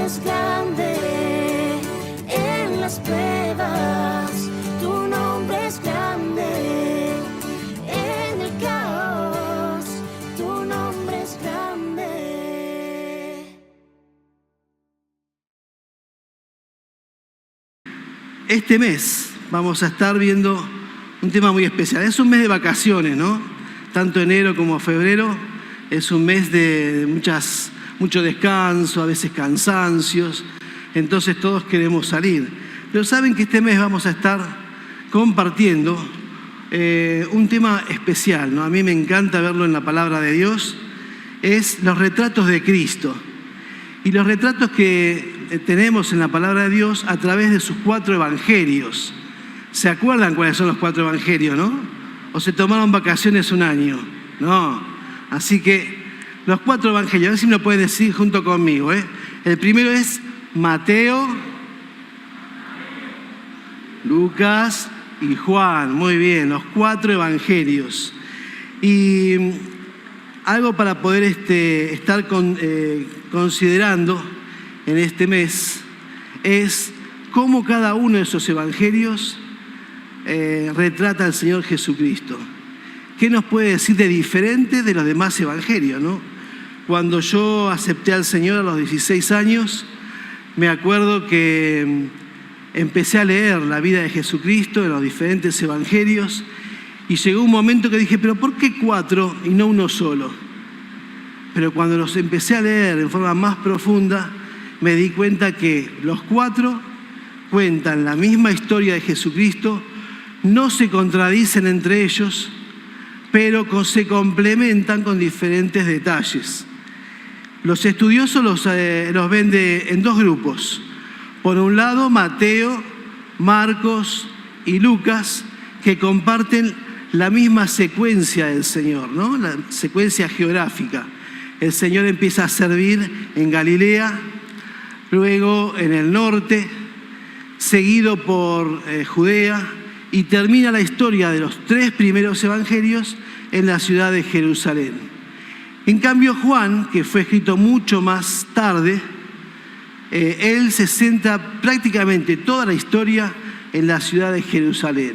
es grande en las pruebas, tu nombre es grande en el caos, tu nombre es grande. Este mes vamos a estar viendo un tema muy especial. Es un mes de vacaciones, ¿no? Tanto enero como febrero es un mes de mucho descanso, a veces cansancios. Entonces todos queremos salir. Pero saben que este mes vamos a estar compartiendo un tema especial, ¿no? A mí me encanta verlo en la palabra de Dios. Es los retratos de Cristo. Y los retratos que tenemos en la palabra de Dios a través de sus 4 evangelios. ¿Se acuerdan cuáles son los 4 evangelios, no? ¿O se tomaron vacaciones un año? No. Así que los 4 evangelios, a ver si me lo pueden decir junto conmigo, ¿eh? El primero es Mateo, Lucas y Juan. Muy bien, los 4 evangelios. Y algo para poder estar considerando en este mes es cómo cada uno de esos evangelios retrata al Señor Jesucristo. ¿Qué nos puede decir de diferente de los demás evangelios, no? Cuando yo acepté al Señor a los 16 años, me acuerdo que empecé a leer la vida de Jesucristo en los diferentes evangelios y llegó un momento que dije, ¿pero por qué 4 y no uno solo? Pero cuando los empecé a leer en forma más profunda, me di cuenta que los 4 cuentan la misma historia de Jesucristo, no se contradicen entre ellos, pero se complementan con diferentes detalles. Los estudiosos los ven en 2 grupos. Por un lado, Mateo, Marcos y Lucas, que comparten la misma secuencia del Señor, ¿no? La secuencia geográfica. El Señor empieza a servir en Galilea, luego en el norte, seguido por Judea, y termina la historia de los 3 primeros evangelios en la ciudad de Jerusalén. En cambio, Juan, que fue escrito mucho más tarde, él se centra prácticamente toda la historia en la ciudad de Jerusalén.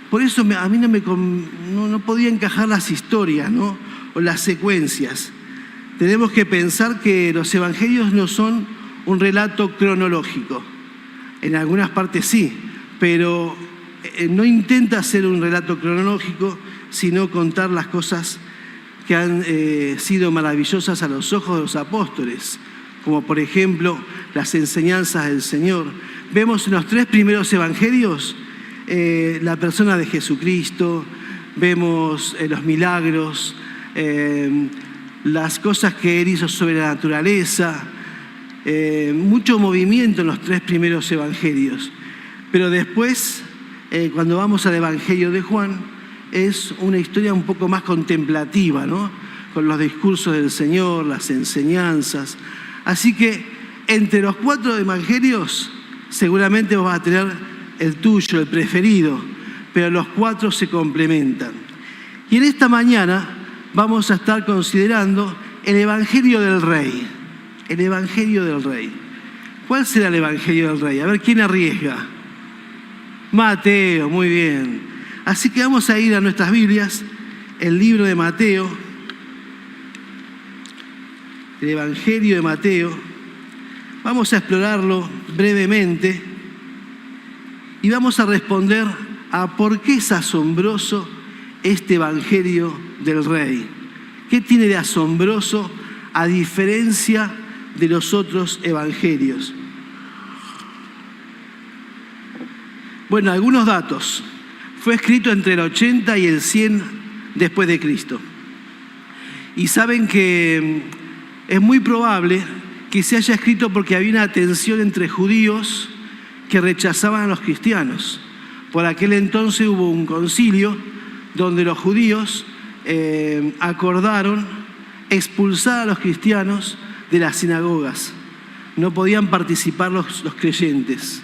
Por eso a mí no podía encajar las historias, ¿no? O las secuencias. Tenemos que pensar que los evangelios no son un relato cronológico. En algunas partes sí, pero no intenta hacer un relato cronológico, sino contar las cosas que han sido maravillosas a los ojos de los apóstoles, como por ejemplo las enseñanzas del Señor. Vemos en los 3 primeros evangelios la persona de Jesucristo, vemos los milagros, las cosas que Él hizo sobre la naturaleza, mucho movimiento en los 3 primeros evangelios. Pero después, cuando vamos al Evangelio de Juan, es una historia un poco más contemplativa, ¿no? Con los discursos del Señor, las enseñanzas. Así que entre los 4 evangelios seguramente vos vas a tener el tuyo, el preferido, pero los 4 se complementan. Y en esta mañana vamos a estar considerando el Evangelio del Rey. El Evangelio del Rey. ¿Cuál será el Evangelio del Rey? A ver, ¿quién arriesga? Mateo, muy bien. Así que vamos a ir a nuestras Biblias, el libro de Mateo, el Evangelio de Mateo. Vamos a explorarlo brevemente y vamos a responder a por qué es asombroso este Evangelio del Rey. ¿Qué tiene de asombroso a diferencia de los otros evangelios? Bueno, algunos datos. Fue escrito entre el 80 y el 100 después de Cristo. Y saben que es muy probable que se haya escrito porque había una tensión entre judíos que rechazaban a los cristianos. Por aquel entonces hubo un concilio donde los judíos acordaron expulsar a los cristianos de las sinagogas. No podían participar los creyentes.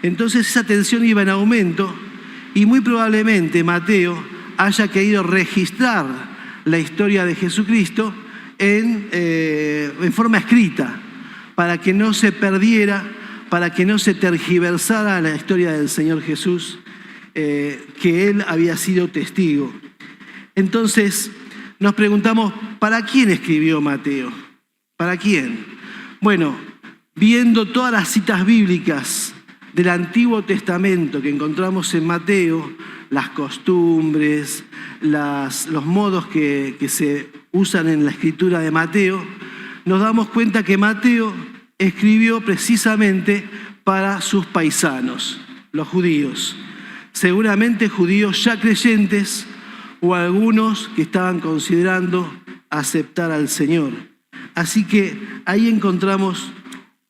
Entonces esa tensión iba en aumento y muy probablemente Mateo haya querido registrar la historia de Jesucristo en forma escrita, para que no se perdiera, para que no se tergiversara la historia del Señor Jesús, que Él había sido testigo. Entonces nos preguntamos, ¿para quién escribió Mateo? ¿Para quién? Bueno, viendo todas las citas bíblicas del Antiguo Testamento que encontramos en Mateo, las costumbres, los modos que se usan en la escritura de Mateo, nos damos cuenta que Mateo escribió precisamente para sus paisanos, los judíos. Seguramente judíos ya creyentes o algunos que estaban considerando aceptar al Señor. Así que ahí encontramos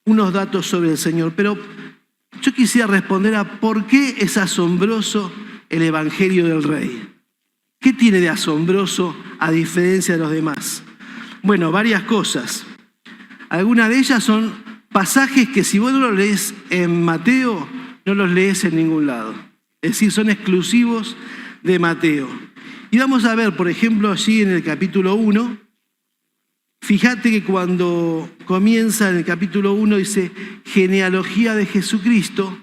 unos datos sobre el Señor. Pero yo quisiera responder a por qué es asombroso el Evangelio del Rey. ¿Qué tiene de asombroso a diferencia de los demás? Bueno, varias cosas. Algunas de ellas son pasajes que si vos no los lees en Mateo, no los lees en ningún lado. Es decir, son exclusivos de Mateo. Y vamos a ver, por ejemplo, allí en el capítulo 1, fíjate que cuando comienza en el capítulo 1 dice genealogía de Jesucristo,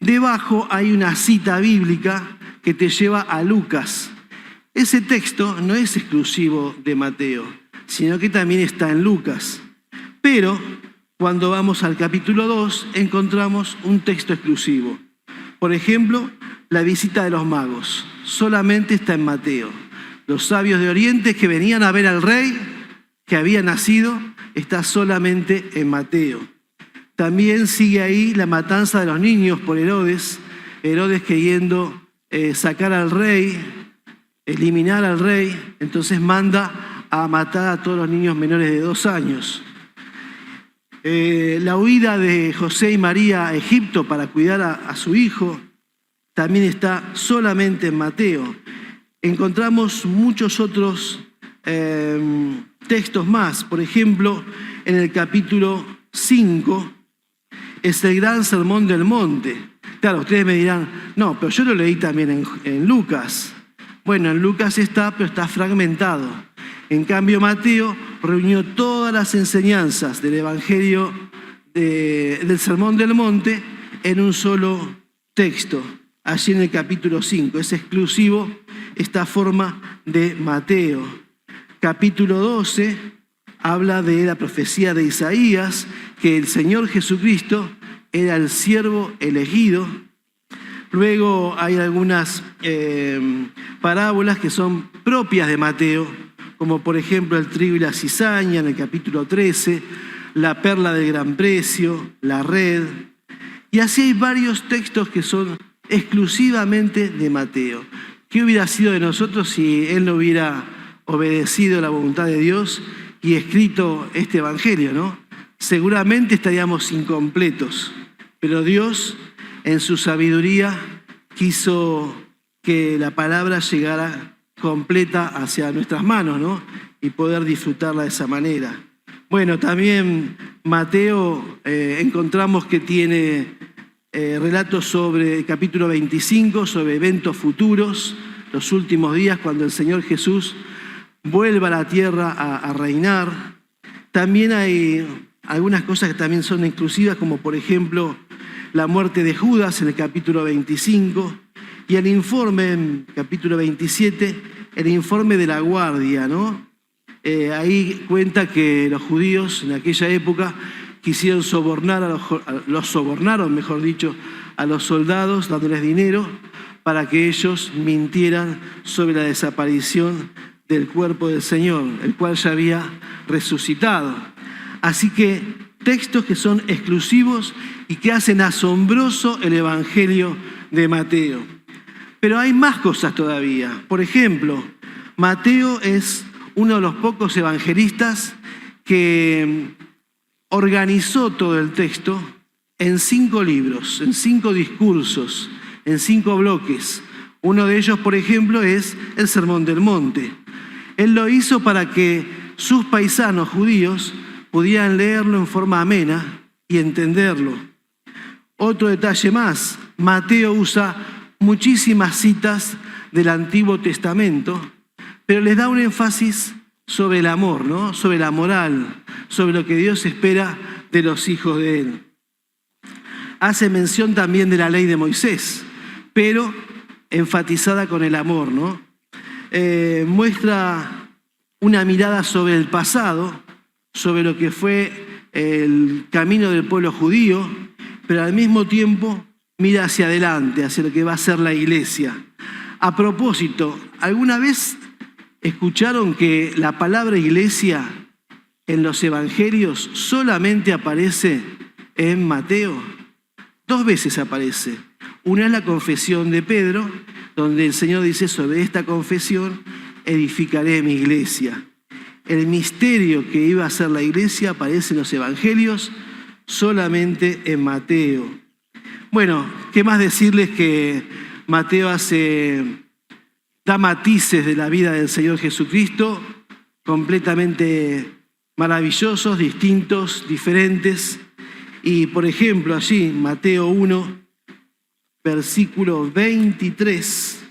debajo hay una cita bíblica que te lleva a Lucas. Ese texto no es exclusivo de Mateo, sino que también está en Lucas. Pero cuando vamos al capítulo 2 encontramos un texto exclusivo. Por ejemplo, la visita de los magos. Solamente está en Mateo. Los sabios de Oriente que venían a ver al rey que había nacido, está solamente en Mateo. También sigue ahí la matanza de los niños por Herodes. Herodes queriendo sacar al rey, eliminar al rey, entonces manda a matar a todos los niños menores de 2 años. La huida de José y María a Egipto para cuidar a su hijo también está solamente en Mateo. Encontramos muchos otros textos más. Por ejemplo, en el capítulo 5 es el gran sermón del monte. Claro, ustedes me dirán, no, pero yo lo leí también en Lucas. Bueno, en Lucas está, pero está fragmentado. En cambio, Mateo reunió todas las enseñanzas del Evangelio del Sermón del Monte en un solo texto, allí en el capítulo 5. Es exclusivo esta forma de Mateo. Capítulo 12 habla de la profecía de Isaías, que el Señor Jesucristo era el siervo elegido. Luego hay algunas parábolas que son propias de Mateo, como por ejemplo el trigo y la cizaña en el capítulo 13, la perla del gran precio, la red. Y así hay varios textos que son exclusivamente de Mateo. ¿Qué hubiera sido de nosotros si él no hubiera obedecido la voluntad de Dios y escrito este evangelio, ¿no? Seguramente estaríamos incompletos, pero Dios en su sabiduría quiso que la palabra llegara completa hacia nuestras manos, ¿no? Y poder disfrutarla de esa manera. Bueno, también Mateo encontramos que tiene relatos sobre el capítulo 25, sobre eventos futuros, los últimos días cuando el Señor Jesús vuelva a la tierra a reinar. También hay algunas cosas que también son exclusivas, como por ejemplo la muerte de Judas en el capítulo 25, y el informe en capítulo 27, el informe de la guardia, ¿no? Ahí cuenta que los judíos en aquella época quisieron sobornaron, mejor dicho, a los soldados dándoles dinero para que ellos mintieran sobre la desaparición del cuerpo del Señor, el cual ya había resucitado. Así que textos que son exclusivos y que hacen asombroso el Evangelio de Mateo. Pero hay más cosas todavía. Por ejemplo, Mateo es uno de los pocos evangelistas que organizó todo el texto en 5 libros, en 5 discursos, en 5 bloques. Uno de ellos, por ejemplo, es el Sermón del Monte. Él lo hizo para que sus paisanos judíos pudieran leerlo en forma amena y entenderlo. Otro detalle más, Mateo usa muchísimas citas del Antiguo Testamento, pero les da un énfasis sobre el amor, ¿no? Sobre la moral, sobre lo que Dios espera de los hijos de él. Hace mención también de la ley de Moisés, pero enfatizada con el amor, ¿no? Muestra una mirada sobre el pasado, sobre lo que fue el camino del pueblo judío, pero al mismo tiempo mira hacia adelante, hacia lo que va a ser la iglesia. A propósito, ¿alguna vez escucharon que la palabra iglesia en los evangelios solamente aparece en Mateo? 2 veces aparece. Una es la confesión de Pedro, donde el Señor dice: sobre esta confesión edificaré mi iglesia. El misterio que iba a ser la iglesia aparece en los evangelios solamente en Mateo. Bueno, ¿qué más decirles que Mateo da matices de la vida del Señor Jesucristo completamente maravillosos, distintos, diferentes? Y por ejemplo allí, Mateo 1, versículo 23,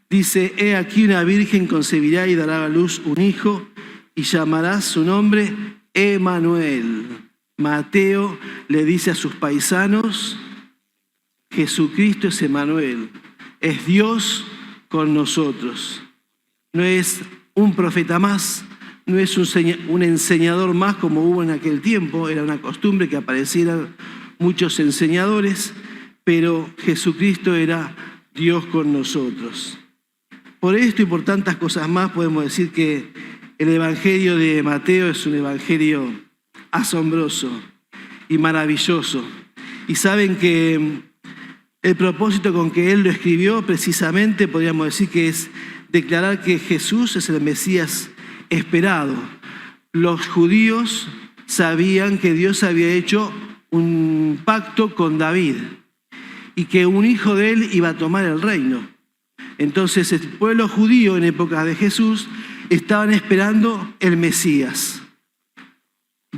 dice: he aquí una virgen concebirá y dará a luz un hijo y llamará su nombre Emmanuel. Mateo le dice a sus paisanos: Jesucristo es Emmanuel, es Dios con nosotros. No es un profeta más, no es un enseñador más como hubo en aquel tiempo. Era una costumbre que aparecieran muchos enseñadores, pero Jesucristo era Dios con nosotros. Por esto y por tantas cosas más podemos decir que el Evangelio de Mateo es un evangelio asombroso y maravilloso. Y saben que el propósito con que él lo escribió, precisamente podríamos decir que es declarar que Jesús es el Mesías esperado. Los judíos sabían que Dios había hecho un pacto con David y que un hijo de él iba a tomar el reino. Entonces el pueblo judío en épocas de Jesús estaban esperando el Mesías.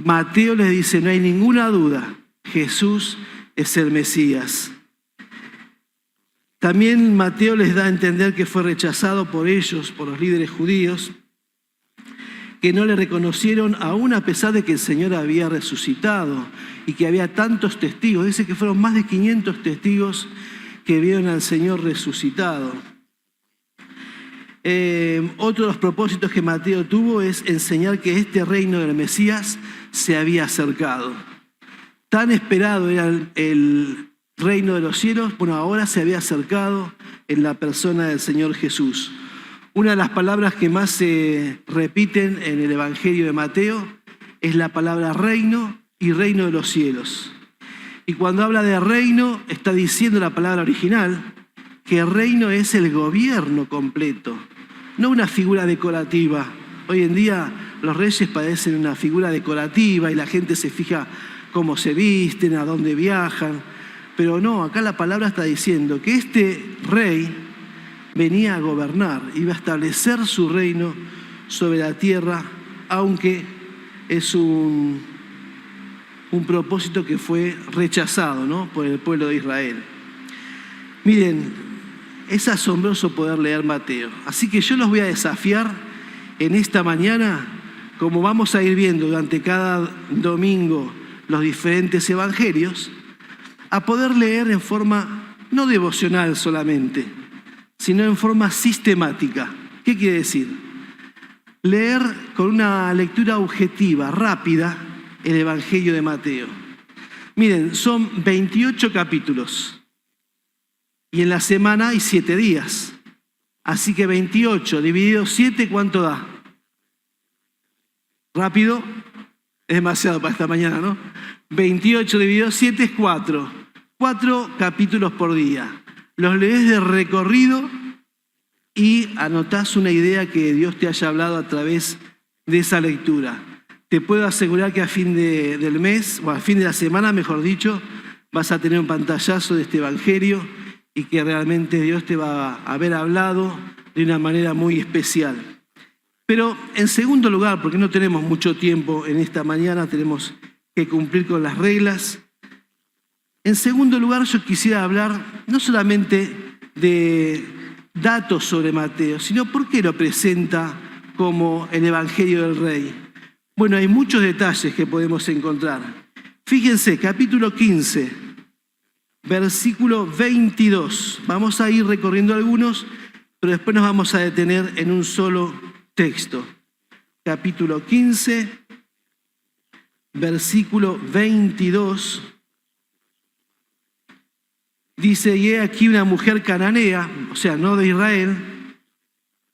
Mateo les dice: no hay ninguna duda, Jesús es el Mesías. También Mateo les da a entender que fue rechazado por ellos, por los líderes judíos, que no le reconocieron aún a pesar de que el Señor había resucitado y que había tantos testigos. Dice que fueron más de 500 testigos que vieron al Señor resucitado. Otro de los propósitos que Mateo tuvo es enseñar que este reino del Mesías se había acercado. Tan esperado era el reino de los cielos, bueno, ahora se había acercado en la persona del Señor Jesús. Una de las palabras que más se repiten en el Evangelio de Mateo es la palabra reino y reino de los cielos. Y cuando habla de reino, está diciendo la palabra original que reino es el gobierno completo, no una figura decorativa. Hoy en día los reyes padecen una figura decorativa y la gente se fija cómo se visten, a dónde viajan. Pero no, acá la palabra está diciendo que este rey venía a gobernar, iba a establecer su reino sobre la tierra, aunque es un propósito que fue rechazado, ¿no?, por el pueblo de Israel. Miren, es asombroso poder leer Mateo. Así que yo los voy a desafiar en esta mañana, como vamos a ir viendo durante cada domingo los diferentes evangelios, a poder leer en forma no devocional solamente, sino en forma sistemática. ¿Qué quiere decir? Leer con una lectura objetiva, rápida, el Evangelio de Mateo. Miren, son 28 capítulos y en la semana hay 7 días. Así que 28 dividido 7, ¿cuánto da? ¿Rápido? Es demasiado para esta mañana, ¿no? 28 dividido 7 es 4. 4 capítulos por día. Los lees de recorrido y anotás una idea que Dios te haya hablado a través de esa lectura. Te puedo asegurar que a fin del mes, o a fin de la semana, mejor dicho, vas a tener un pantallazo de este evangelio y que realmente Dios te va a haber hablado de una manera muy especial. Pero en segundo lugar, porque no tenemos mucho tiempo en esta mañana, tenemos que cumplir con las reglas. En segundo lugar, yo quisiera hablar no solamente de datos sobre Mateo, sino por qué lo presenta como el Evangelio del Rey. Bueno, hay muchos detalles que podemos encontrar. Fíjense, capítulo 15, versículo 22. Vamos a ir recorriendo algunos, pero después nos vamos a detener en un solo texto. Capítulo 15, versículo 22. Dice, y he aquí una mujer cananea, o sea, no de Israel,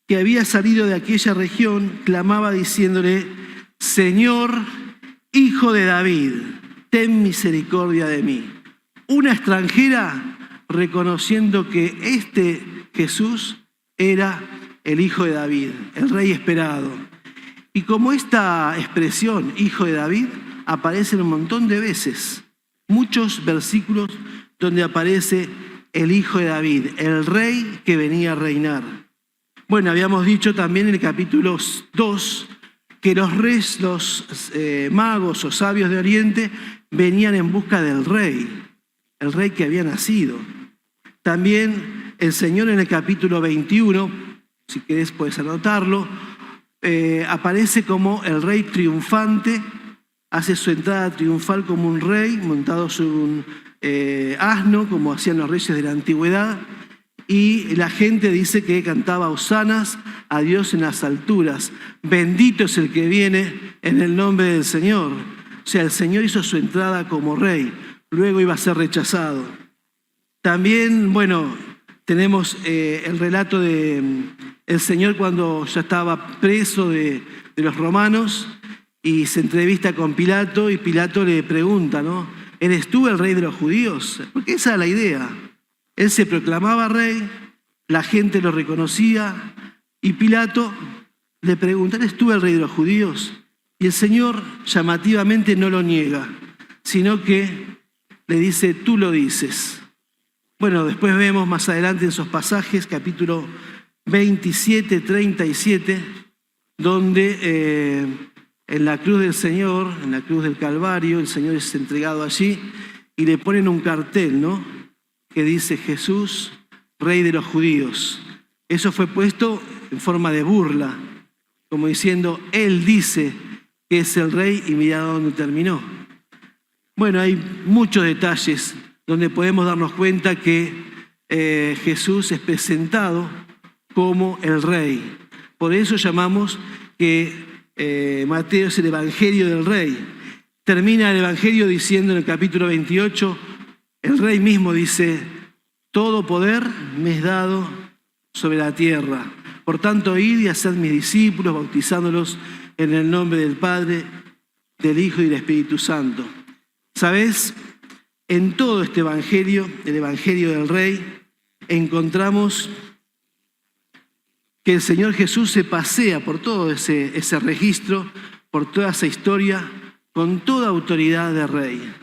que había salido de aquella región, clamaba diciéndole, Señor, Hijo de David, ten misericordia de mí. Una extranjera reconociendo que este Jesús era el Hijo de David, el Rey esperado. Y como esta expresión, Hijo de David, aparece un montón de veces, muchos versículos donde aparece el Hijo de David, el Rey que venía a reinar. Bueno, habíamos dicho también en el capítulo 2 que los magos o sabios de Oriente venían en busca del Rey, el Rey que había nacido. También el Señor en el capítulo 21, si querés puedes anotarlo, aparece como el Rey triunfante, hace su entrada triunfal como un rey montado sobre un asno, como hacían los reyes de la antigüedad, y la gente dice que cantaba hosanas a Dios en las alturas. Bendito es el que viene en el nombre del Señor. O sea, el Señor hizo su entrada como rey, luego iba a ser rechazado. También, bueno, tenemos el relato de el Señor cuando ya estaba preso de los romanos y se entrevista con Pilato y Pilato le pregunta, ¿no? ¿Eres tú el rey de los judíos? Porque esa es la idea. Él se proclamaba rey, la gente lo reconocía y Pilato le pregunta, ¿eres tú el rey de los judíos? Y el Señor llamativamente no lo niega, sino que le dice, tú lo dices. Bueno, después vemos más adelante en esos pasajes, capítulo 27, 37, donde en la cruz del Señor, en la cruz del Calvario, el Señor es entregado allí y le ponen un cartel, ¿no? Que dice Jesús, Rey de los judíos. Eso fue puesto en forma de burla, como diciendo, Él dice que es el Rey y mirá dónde terminó. Bueno, hay muchos detalles donde podemos darnos cuenta que Jesús es presentado como el Rey. Por eso llamamos que Mateo es el Evangelio del Rey. Termina el Evangelio diciendo en el capítulo 28, el Rey mismo dice, todo poder me es dado sobre la tierra. Por tanto, id y haced mis discípulos, bautizándolos en el nombre del Padre, del Hijo y del Espíritu Santo. ¿Sabes? En todo este Evangelio, el Evangelio del Rey, encontramos que el Señor Jesús se pasea por todo ese registro, por toda esa historia, con toda autoridad de Rey.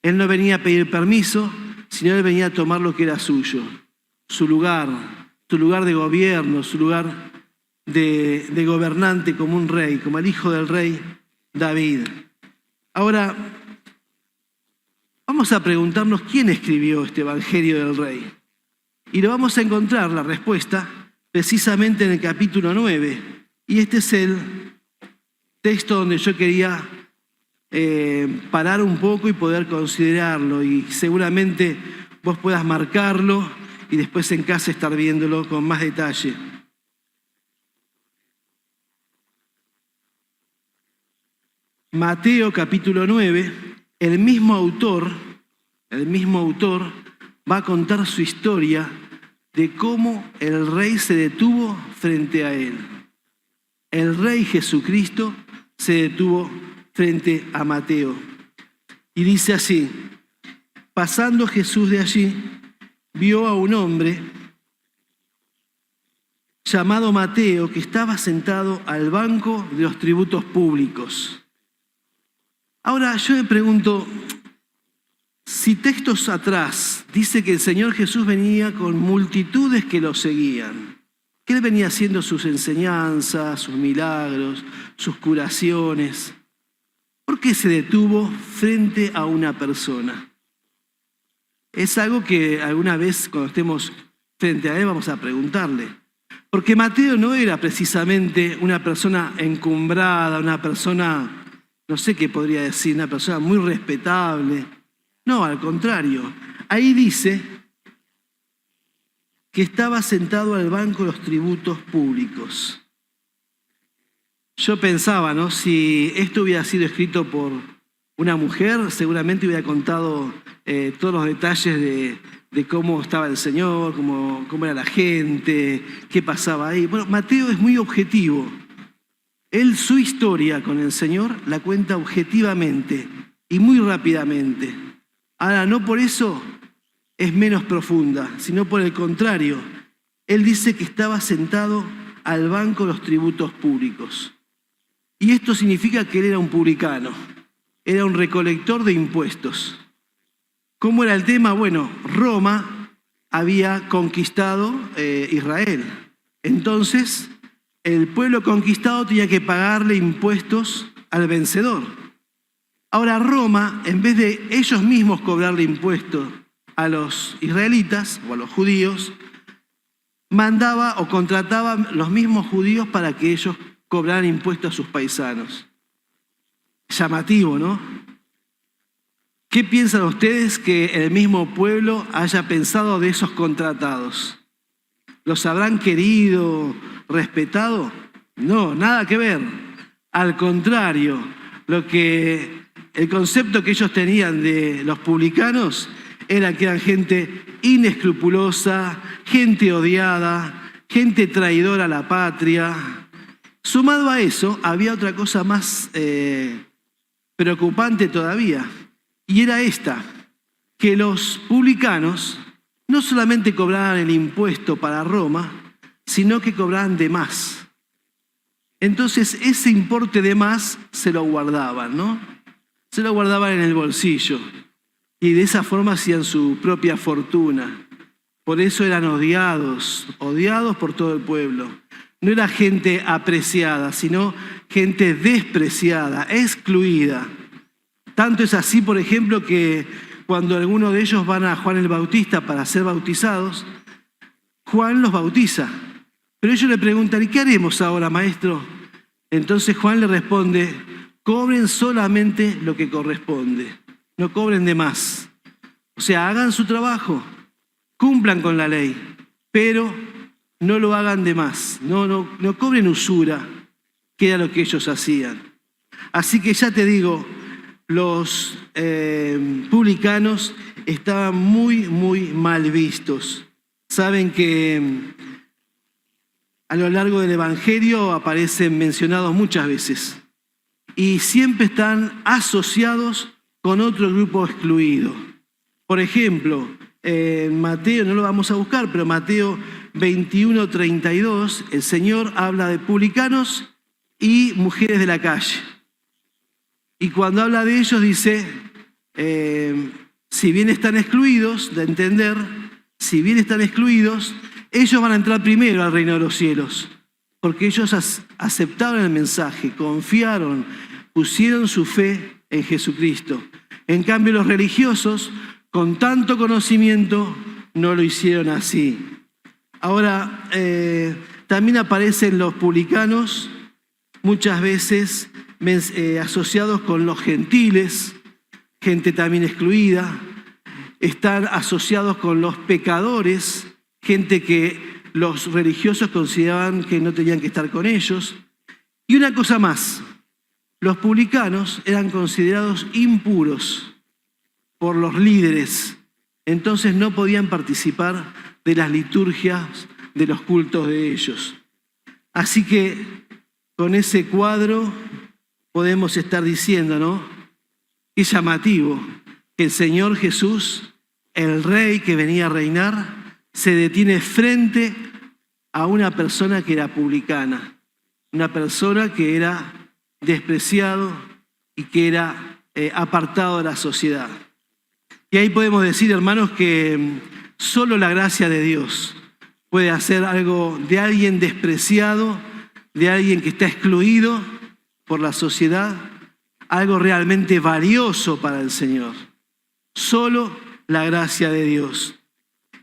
Él no venía a pedir permiso, sino Él venía a tomar lo que era suyo, su lugar de gobierno, su lugar de gobernante como un rey, como el hijo del rey David. Ahora, vamos a preguntarnos quién escribió este Evangelio del Rey. Y lo vamos a encontrar, la respuesta, precisamente en el capítulo 9. Y este es el texto donde yo quería parar un poco y poder considerarlo. Y seguramente vos puedas marcarlo y después en casa estar viéndolo con más detalle. Mateo capítulo 9, el mismo autor va a contar su historia de cómo el rey se detuvo frente a él. El rey Jesucristo se detuvo frente a Mateo. Y dice así, pasando Jesús de allí, vio a un hombre llamado Mateo que estaba sentado al banco de los tributos públicos. Ahora yo me pregunto, si textos atrás dice que el Señor Jesús venía con multitudes que lo seguían, que Él venía haciendo sus enseñanzas, sus milagros, sus curaciones, ¿por qué se detuvo frente a una persona? Es algo que alguna vez cuando estemos frente a Él vamos a preguntarle. Porque Mateo no era precisamente una persona encumbrada, una persona no sé qué podría decir, una persona muy respetable. No, al contrario. Ahí dice que estaba sentado al banco de los tributos públicos. Yo pensaba, ¿no? Si esto hubiera sido escrito por una mujer, seguramente hubiera contado todos los detalles de cómo estaba el Señor, cómo era la gente, qué pasaba ahí. Bueno, Mateo es muy objetivo. Él su historia con el Señor la cuenta objetivamente y muy rápidamente. Ahora, no por eso es menos profunda, sino por el contrario. Él dice que estaba sentado al banco de los tributos públicos. Y esto significa que él era un publicano, era un recolector de impuestos. ¿Cómo era el tema? Bueno, Roma había conquistado Israel. Entonces, el pueblo conquistado tenía que pagarle impuestos al vencedor. Ahora Roma, en vez de ellos mismos cobrarle impuestos a los israelitas o a los judíos, mandaba o contrataba los mismos judíos para que ellos cobraran impuestos a sus paisanos. Llamativo, ¿no? ¿Qué piensan ustedes que el mismo pueblo haya pensado de esos contratados? ¿Los habrán querido, respetado? No, nada que ver. Al contrario, el concepto que ellos tenían de los publicanos era que eran gente inescrupulosa, gente odiada, gente traidora a la patria. Sumado a eso, había otra cosa más preocupante todavía, y era esta, que los publicanos no solamente cobraban el impuesto para Roma, sino que cobraban de más. Entonces ese importe de más se lo guardaban, ¿no? Se lo guardaban en el bolsillo y de esa forma hacían su propia fortuna. Por eso eran odiados por todo el pueblo. No era gente apreciada, sino gente despreciada, excluida. Tanto es así, por ejemplo, que cuando algunos de ellos van a Juan el Bautista para ser bautizados, Juan los bautiza. Pero ellos le preguntan, ¿y qué haremos ahora, maestro? Entonces Juan le responde, cobren solamente lo que corresponde, no cobren de más. O sea, hagan su trabajo, cumplan con la ley, pero no lo hagan de más, no cobren usura, que era lo que ellos hacían. Así que ya te digo, los publicanos estaban muy, muy mal vistos. Saben que a lo largo del Evangelio aparecen mencionados muchas veces y siempre están asociados con otro grupo excluido. Por ejemplo, en Mateo, no lo vamos a buscar, pero Mateo 21:32, el Señor habla de publicanos y mujeres de la calle. Y cuando habla de ellos dice, si bien están excluidos, de entender, si bien están excluidos, ellos van a entrar primero al reino de los cielos, porque ellos aceptaron el mensaje, confiaron, pusieron su fe en Jesucristo. En cambio, los religiosos, con tanto conocimiento, no lo hicieron así. Ahora, también aparecen los publicanos, muchas veces asociados con los gentiles, gente también excluida. Están asociados con los pecadores, gente que los religiosos consideraban que no tenían que estar con ellos. Y una cosa más, los publicanos eran considerados impuros por los líderes, entonces no podían participar de las liturgias, de los cultos de ellos. Así que con ese cuadro podemos estar diciendo, ¿no? Es llamativo que el Señor Jesús, el Rey que venía a reinar, se detiene frente a una persona que era publicana, una persona que era despreciado y que era apartado de la sociedad. Y ahí podemos decir, hermanos, que solo la gracia de Dios puede hacer algo de alguien despreciado, de alguien que está excluido por la sociedad, algo realmente valioso para el Señor. Solo la gracia de Dios.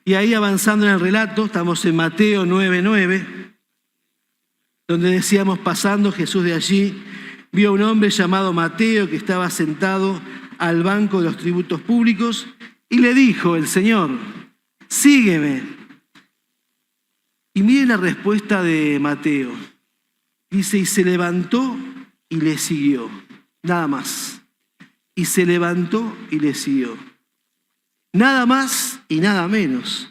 Y ahí avanzando en el relato, estamos en Mateo 9:9, donde decíamos, pasando Jesús de allí, vio a un hombre llamado Mateo que estaba sentado al banco de los tributos públicos y le dijo el Señor: sígueme. Y miren la respuesta de Mateo. Dice, y se levantó y le siguió. Nada más. Y se levantó y le siguió. Nada más y nada menos.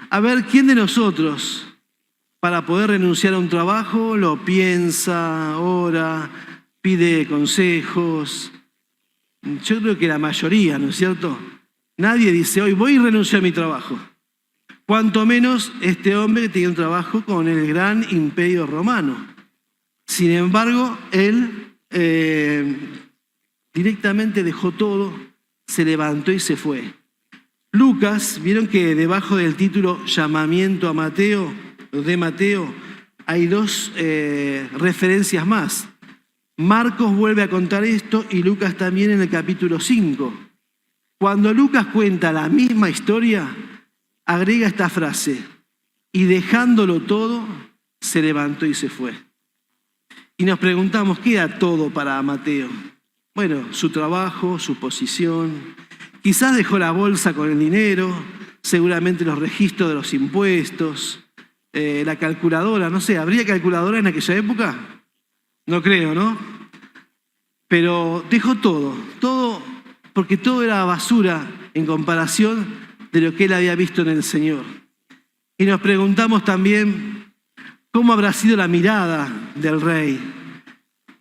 A ver, ¿quién de nosotros, para poder renunciar a un trabajo, lo piensa, ora, pide consejos? Yo creo que la mayoría, ¿no es cierto? Nadie dice, hoy voy a renunciar a mi trabajo. Cuanto menos este hombre que tenía un trabajo con el gran imperio romano. Sin embargo, él directamente dejó todo, se levantó y se fue. Lucas, vieron que debajo del título llamamiento a Mateo, de Mateo, hay dos referencias más. Marcos vuelve a contar esto y Lucas también en el capítulo 5. Cuando Lucas cuenta la misma historia, agrega esta frase, y dejándolo todo, se levantó y se fue. Y nos preguntamos, ¿qué era todo para Mateo? Bueno, su trabajo, su posición, quizás dejó la bolsa con el dinero, seguramente los registros de los impuestos, la calculadora, no sé, ¿habría calculadora en aquella época? No creo, ¿no? Pero dejó todo, porque todo era basura en comparación de lo que él había visto en el Señor. Y nos preguntamos también, ¿cómo habrá sido la mirada del rey?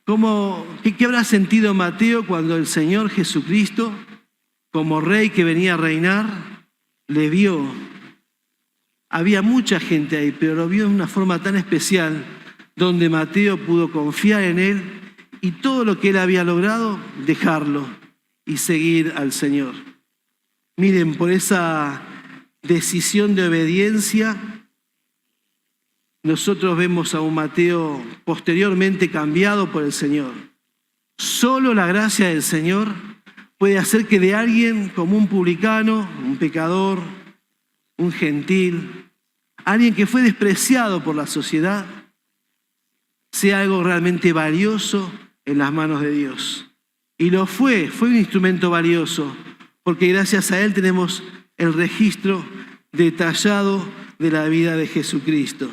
¿Qué habrá sentido Mateo cuando el Señor Jesucristo, como rey que venía a reinar, le vio? Había mucha gente ahí, pero lo vio de una forma tan especial, donde Mateo pudo confiar en él y todo lo que él había logrado, dejarlo y seguir al Señor. Miren, por esa decisión de obediencia, nosotros vemos a un Mateo posteriormente cambiado por el Señor. Solo la gracia del Señor puede hacer que de alguien como un publicano, un pecador, un gentil, alguien que fue despreciado por la sociedad, sea algo realmente valioso en las manos de Dios. Y lo fue un instrumento valioso, porque gracias a él tenemos el registro detallado de la vida de Jesucristo.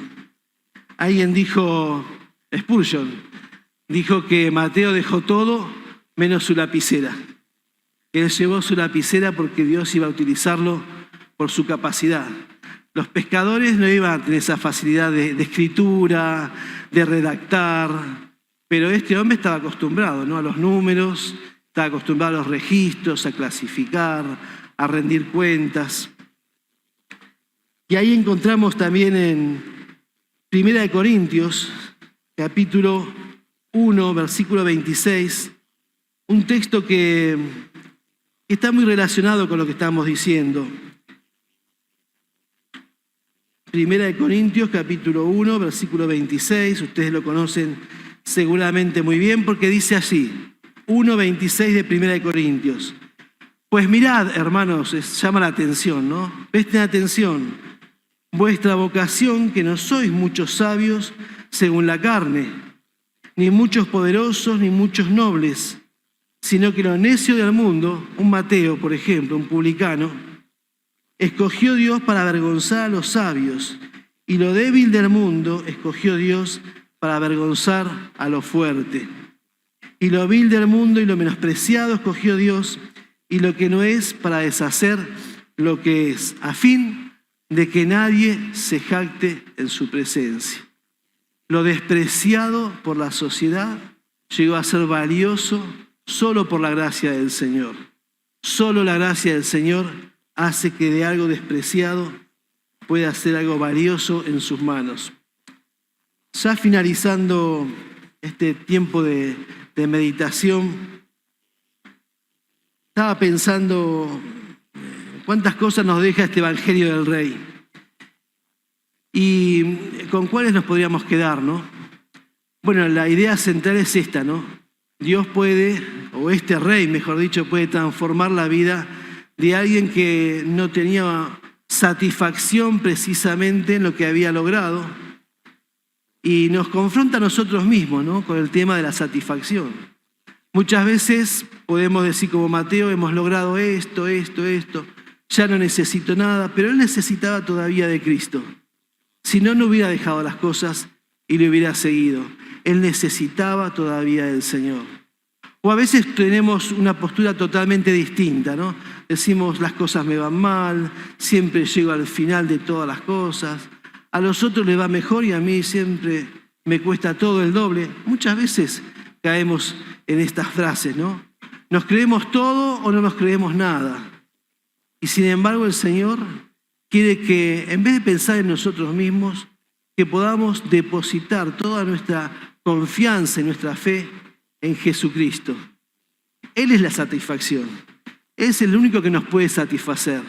Alguien dijo, Spurgeon, dijo que Mateo dejó todo menos su lapicera. Él llevó su lapicera porque Dios iba a utilizarlo por su capacidad. Los pescadores no iban a tener esa facilidad de escritura, de redactar, pero este hombre estaba acostumbrado, ¿no?, a los números, estaba acostumbrado a los registros, a clasificar, a rendir cuentas. Y ahí encontramos también en 1 Corintios, capítulo 1, versículo 26, un texto que está muy relacionado con lo que estamos diciendo. 1 Corintios, capítulo 1, versículo 26, ustedes lo conocen seguramente muy bien porque dice así, 1:26 de 1 Corintios. Pues mirad, hermanos, llama la atención, ¿no? Presten atención, vuestra vocación, que no sois muchos sabios según la carne, ni muchos poderosos, ni muchos nobles, sino que lo necio del mundo, un Mateo, por ejemplo, un publicano, escogió Dios para avergonzar a los sabios, y lo débil del mundo escogió Dios para avergonzar a lo fuerte. Y lo vil del mundo y lo menospreciado escogió Dios, y lo que no es para deshacer lo que es, a fin de que nadie se jacte en su presencia. Lo despreciado por la sociedad llegó a ser valioso solo por la gracia del Señor. Solo la gracia del Señor hace que de algo despreciado pueda ser algo valioso en sus manos. Ya finalizando este tiempo de meditación, estaba pensando cuántas cosas nos deja este Evangelio del Rey y con cuáles nos podríamos quedar, ¿no? Bueno, la idea central es esta, ¿no? Dios puede, o este Rey, mejor dicho, puede transformar la vida de alguien que no tenía satisfacción precisamente en lo que había logrado, y nos confronta a nosotros mismos, ¿no?, con el tema de la satisfacción. Muchas veces podemos decir como Mateo, hemos logrado esto, ya no necesito nada, pero él necesitaba todavía de Cristo. Si no, no hubiera dejado las cosas y le hubiera seguido. Él necesitaba todavía del Señor. O a veces tenemos una postura totalmente distinta, ¿no? Decimos, las cosas me van mal, siempre llego al final de todas las cosas, a los otros les va mejor y a mí siempre me cuesta todo el doble. Muchas veces caemos en estas frases, ¿no? ¿Nos creemos todo o no nos creemos nada? Y sin embargo el Señor quiere que, en vez de pensar en nosotros mismos, que podamos depositar toda nuestra confianza y nuestra fe en Jesucristo. Él es la satisfacción. Él es el único que nos puede satisfacer.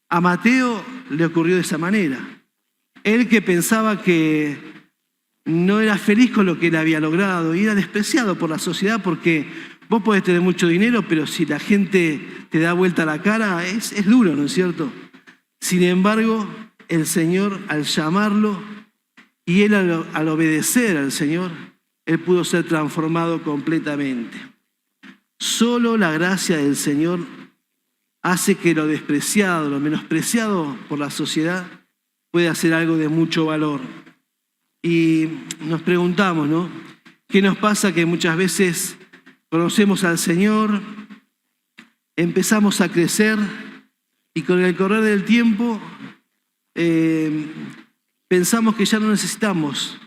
A Mateo le ocurrió de esa manera. Él, que pensaba que no era feliz con lo que él había logrado y era despreciado por la sociedad, porque vos podés tener mucho dinero, pero si la gente te da vuelta la cara, es duro, ¿no es cierto? Sin embargo, el Señor, al llamarlo y él al obedecer al Señor, él pudo ser transformado completamente. Solo la gracia del Señor hace que lo despreciado, lo menospreciado por la sociedad, pueda ser algo de mucho valor. Y nos preguntamos, ¿no?, ¿qué nos pasa? Que muchas veces conocemos al Señor, empezamos a crecer y con el correr del tiempo pensamos que ya no necesitamos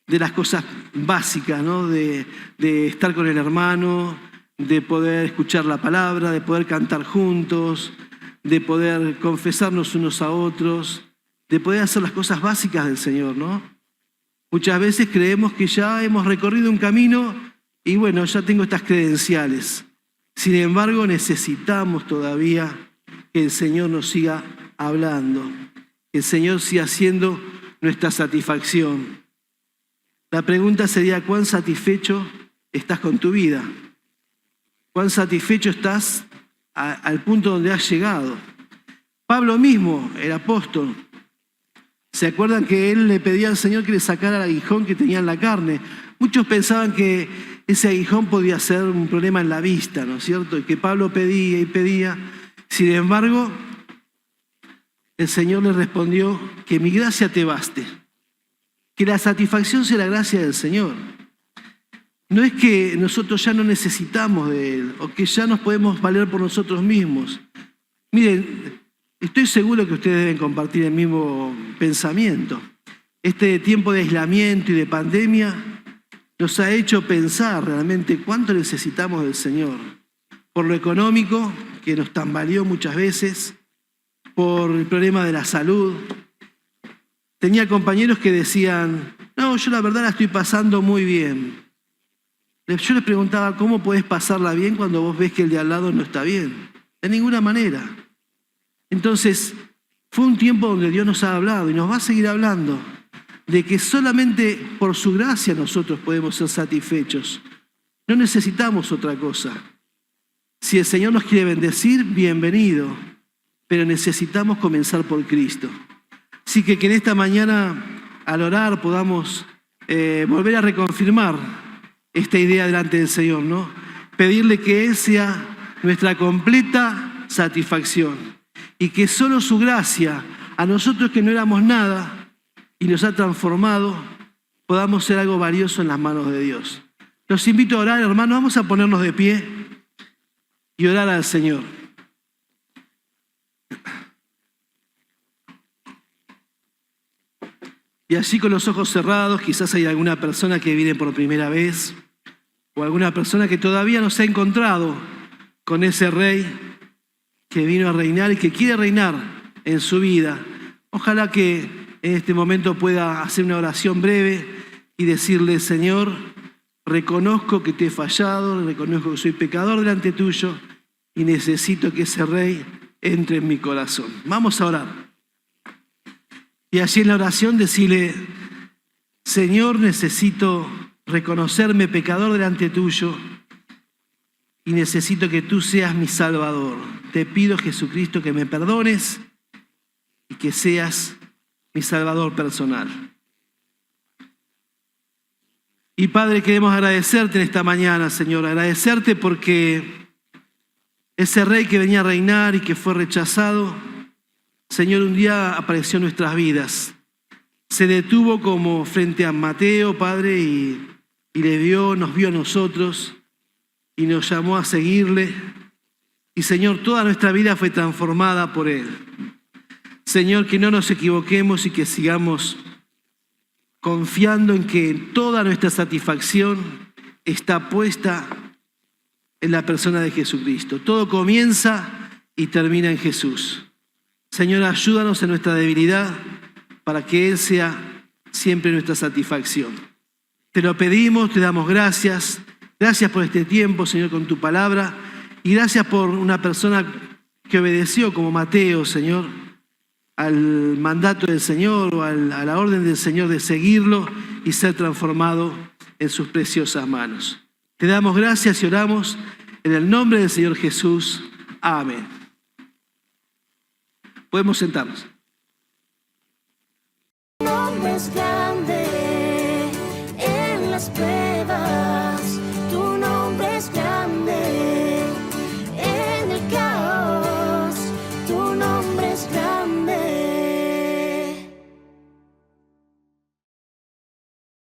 de las cosas básicas, ¿no?, de estar con el hermano, de poder escuchar la palabra, de poder cantar juntos, de poder confesarnos unos a otros, de poder hacer las cosas básicas del Señor, ¿no? Muchas veces creemos que ya hemos recorrido un camino y bueno, ya tengo estas credenciales. Sin embargo, necesitamos todavía que el Señor nos siga hablando, que el Señor siga siendo nuestra satisfacción. La pregunta sería, ¿cuán satisfecho estás con tu vida? ¿Cuán satisfecho estás al punto donde has llegado? Pablo mismo, el apóstol, ¿se acuerdan que él le pedía al Señor que le sacara el aguijón que tenía en la carne? Muchos pensaban que ese aguijón podía ser un problema en la vista, ¿no es cierto? Y que Pablo pedía y pedía. Sin embargo, el Señor le respondió que mi gracia te baste, que la satisfacción sea la gracia del Señor. No es que nosotros ya no necesitamos de Él o que ya nos podemos valer por nosotros mismos. Miren, estoy seguro que ustedes deben compartir el mismo pensamiento. Este tiempo de aislamiento y de pandemia nos ha hecho pensar realmente cuánto necesitamos del Señor. Por lo económico, que nos tambaleó muchas veces, por el problema de la salud. Tenía compañeros que decían, no, yo la verdad la estoy pasando muy bien. Yo les preguntaba, ¿cómo podés pasarla bien cuando vos ves que el de al lado no está bien? De ninguna manera. Entonces, fue un tiempo donde Dios nos ha hablado y nos va a seguir hablando de que solamente por su gracia nosotros podemos ser satisfechos. No necesitamos otra cosa. Si el Señor nos quiere bendecir, bienvenido, pero necesitamos comenzar por Cristo. Así que en esta mañana, al orar, podamos volver a reconfirmar esta idea delante del Señor, ¿no? Pedirle que Él sea nuestra completa satisfacción y que solo su gracia, a nosotros que no éramos nada y nos ha transformado, podamos ser algo valioso en las manos de Dios. Los invito a orar, hermanos, vamos a ponernos de pie y orar al Señor. Y así con los ojos cerrados, quizás hay alguna persona que viene por primera vez o alguna persona que todavía no se ha encontrado con ese rey que vino a reinar y que quiere reinar en su vida. Ojalá que en este momento pueda hacer una oración breve y decirle, Señor, reconozco que te he fallado, reconozco que soy pecador delante tuyo y necesito que ese rey entre en mi corazón. Vamos a orar. Y así en la oración decirle, Señor, necesito reconocerme pecador delante tuyo y necesito que tú seas mi Salvador. Te pido, Jesucristo, que me perdones y que seas mi Salvador personal. Y Padre, queremos agradecerte en esta mañana, Señor, agradecerte porque ese rey que venía a reinar y que fue rechazado, Señor, un día apareció en nuestras vidas. Se detuvo como frente a Mateo, Padre, y nos vio a nosotros y nos llamó a seguirle. Y Señor, toda nuestra vida fue transformada por Él. Señor, que no nos equivoquemos y que sigamos confiando en que toda nuestra satisfacción está puesta en la persona de Jesucristo. Todo comienza y termina en Jesús. Señor, ayúdanos en nuestra debilidad para que Él sea siempre nuestra satisfacción. Te lo pedimos, te damos gracias. Gracias por este tiempo, Señor, con tu palabra. Y gracias por una persona que obedeció como Mateo, Señor, al mandato del Señor o a la orden del Señor de seguirlo y ser transformado en sus preciosas manos. Te damos gracias y oramos en el nombre del Señor Jesús. Amén. Podemos sentarnos. Tu nombre es grande en las